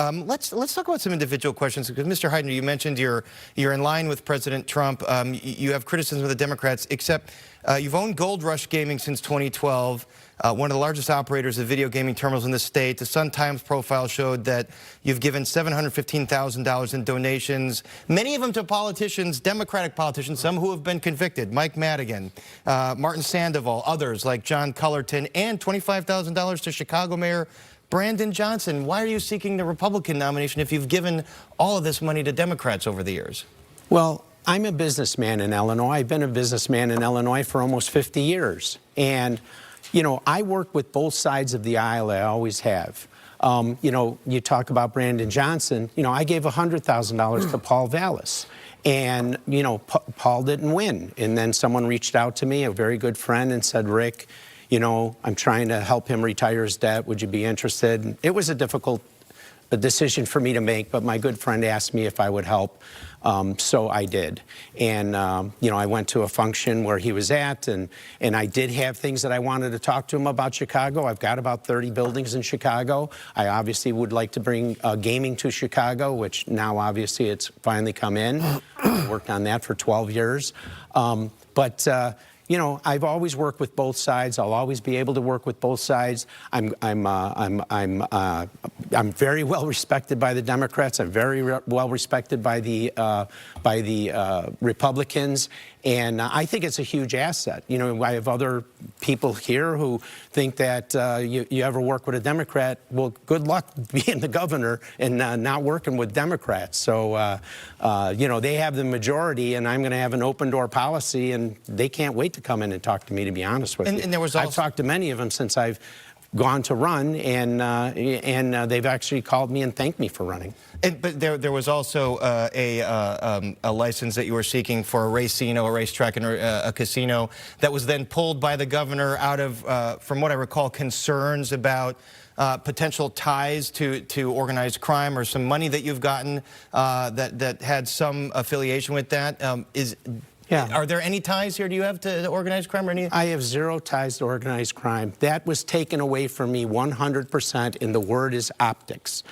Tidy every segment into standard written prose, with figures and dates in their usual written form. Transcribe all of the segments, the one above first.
Let's talk about some individual questions, because Mr. Heidner, you mentioned you're in line with President Trump. You have criticism of the Democrats, except you've owned Gold Rush Gaming since 2012, one of the largest operators of video gaming terminals in the state. The Sun-Times profile showed that you've given $715,000 in donations, many of them to politicians, Democratic politicians, some who have been convicted, Mike Madigan, Martin Sandoval, others like John Cullerton, and $25,000 to Chicago Mayor Brandon Johnson. Why are you seeking the Republican nomination if you've given all of this money to Democrats over the years? Well, I'm a businessman in Illinois. I've been a businessman in Illinois for almost 50 years. And, you know, I work with both sides of the aisle. I always have. You know, you talk about Brandon Johnson. You know, I gave $100,000 to Paul Vallis. And, you know, Paul didn't win. And then someone reached out to me, a very good friend, and said, Rick, you know, I'm trying to help him retire his debt. Would you be interested? And it was a difficult decision for me to make, but my good friend asked me if I would help. So I did. And, you know, I went to a function where he was at, and I did have things that I wanted to talk to him about Chicago. I've got about 30 buildings in Chicago. I obviously would like to bring gaming to Chicago, which now obviously it's finally come in. I worked on that for 12 years. You know, I've always worked with both sides. I'll always be able to work with both sides. I'm very well respected by the Democrats. I'm very well respected by the Republicans, and I think it's a huge asset. You know, I have other people here who think that you ever work with a Democrat, well, good luck being the governor and not working with Democrats. So, you know, they have the majority, and I'm going to have an open door policy, and they can't wait to come in and talk to me, to be honest with you. And there was also, I've talked to many of them since I've gone to run, and they've actually called me and thanked me for running. But there was also a license that you were seeking for a racetrack and a casino that was then pulled by the governor out of, from what I recall, concerns about potential ties to organized crime, or some money that you've gotten that had some affiliation with that. Yeah. Are there any ties here? Do you have to organized crime or any? I have zero ties to organized crime. That was taken away from me 100%, and the word is optics.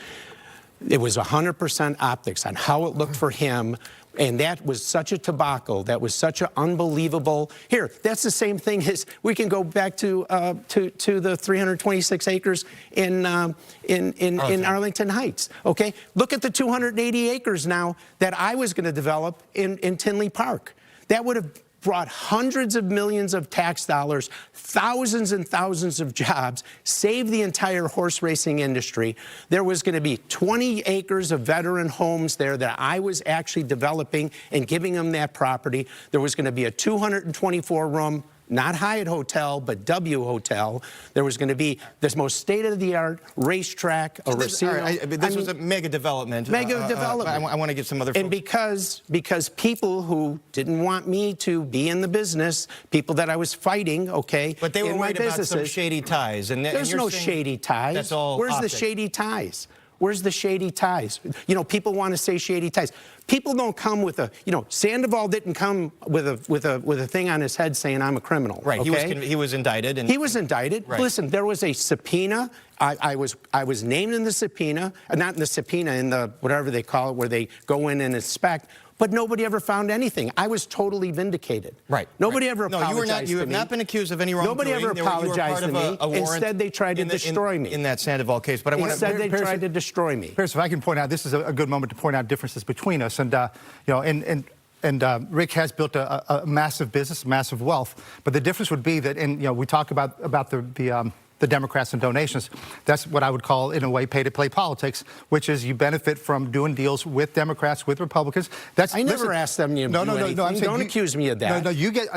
It was 100% optics on how it looked for him, and that was such a debacle. That was such an unbelievable. Here, that's the same thing as we can go back to the 326 acres in Arlington Heights. Okay, look at the 280 acres now that I was going to develop in Tinley Park. That would have brought hundreds of millions of tax dollars, thousands and thousands of jobs, saved the entire horse racing industry. There was going to be 20 acres of veteran homes there that I was actually developing and giving them that property. There was going to be a 224-room, not Hyatt Hotel, but W Hotel. There was going to be this most state-of-the-art racetrack, a casino. This was a mega development. Mega development. I want to give some other folks. And because people who didn't want me to be in the business, people that I was fighting, okay, but they were worried about some shady ties. And there's no shady ties. That's all. Where's optics. the shady ties? Where's the shady ties? You know, people want to say shady ties. People don't come with a, you know, Sandoval didn't come with a thing on his head saying I'm a criminal. Right. Okay? He was indicted. And he was indicted. Right. Listen, there was a subpoena. I was named in the subpoena, not in the subpoena, in the whatever they call it, where they go in and inspect. But nobody ever found anything. I was totally vindicated. Right. Nobody ever apologized to me. No, you were not. You have not been accused of any wrongdoing. Nobody ever apologized to me. Instead, they tried to destroy me. In that Sandoval case, but I want to. Instead, they tried to destroy me. Pierce, if I can point out, this is a good moment to point out differences between us. And you know, and Rick has built a massive business, massive wealth. But the difference would be that, you know, we talk about the Democrats and donations. That's what I would call, in a way, pay-to-play politics, which is you benefit from doing deals with Democrats, with Republicans. I never asked them to do anything. Don't accuse me of that. No, you get,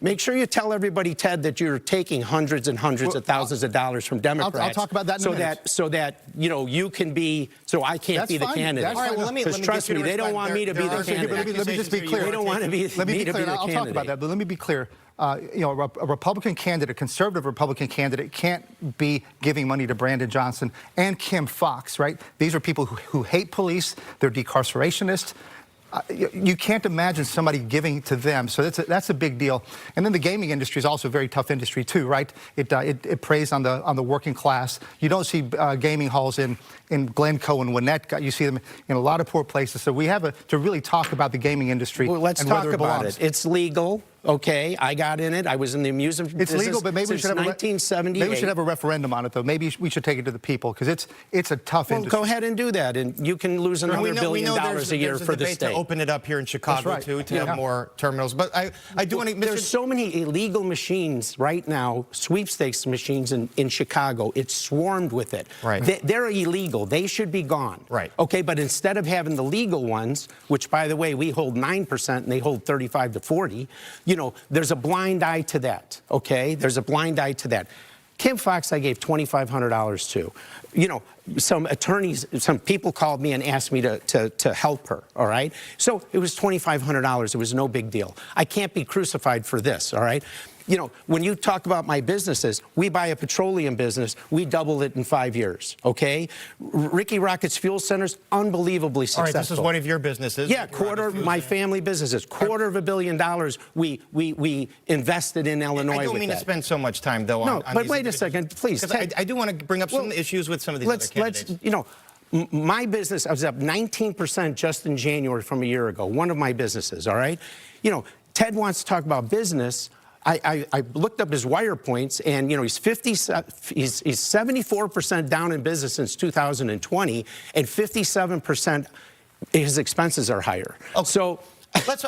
Make sure you tell everybody, Ted, that you're taking hundreds and hundreds of thousands of dollars from Democrats. I'll talk about that in a minute. So that, you know, you can be, so I can't be the candidate. All right, well, because trust me, they don't want me to be the candidate. Let me just be clear. They don't want me to be the candidate. I'll talk about that, but let me be clear. You know, a Republican candidate, a conservative Republican candidate, can't be giving money to Brandon Johnson and Kim Foxx, right? These are people who hate police. They're decarcerationists. you can't imagine somebody giving to them. So that's a big deal. And then the gaming industry is also a very tough industry too, right? It preys on the working class. You don't see gaming halls in Glencoe and Gwinnett. You see them in a lot of poor places. So we have to really talk about the gaming industry. Well, let's and talk whether about it. It's legal. Okay, I got in it. I was in the amusement business. It's legal, but maybe we should have 1978. Maybe we should have a referendum on it, though. Maybe we should take it to the people because it's a tough industry. Go ahead and do that, and you can lose another $1 billion a year for the state. To open it up here in Chicago right. too, to have more terminals. But I do want to. There's so many illegal machines right now, sweepstakes machines in Chicago. It's swarmed with it. Right. They're illegal. They should be gone. Right. Okay, but instead of having the legal ones, which by the way we hold 9% and they hold 35 to 40, you know, there's a blind eye to that. Okay, there's a blind eye to that. Kim Foxx, I gave $2,500 to. You know, some attorneys, some people called me and asked me to help her, all right? So it was $2,500. It was no big deal. I can't be crucified for this, all right? You know, when you talk about my businesses, we buy a petroleum business, we double it in 5 years, okay? Ricky Rocket's Fuel Centers, unbelievably successful. All right, this is one of your businesses. Yeah, my family businesses. $250 million we invested in Illinois. I don't mean to spend so much time, though, on but these wait a second, please. Because I do want to bring up some issues with some of these other candidates. You know, my business, I was up 19% just in January from a year ago, one of my businesses, all right? You know, Ted wants to talk about business. I looked up his wire points, and you know he's 74% down in business since 2020, and 57% his expenses are higher. Okay. So let's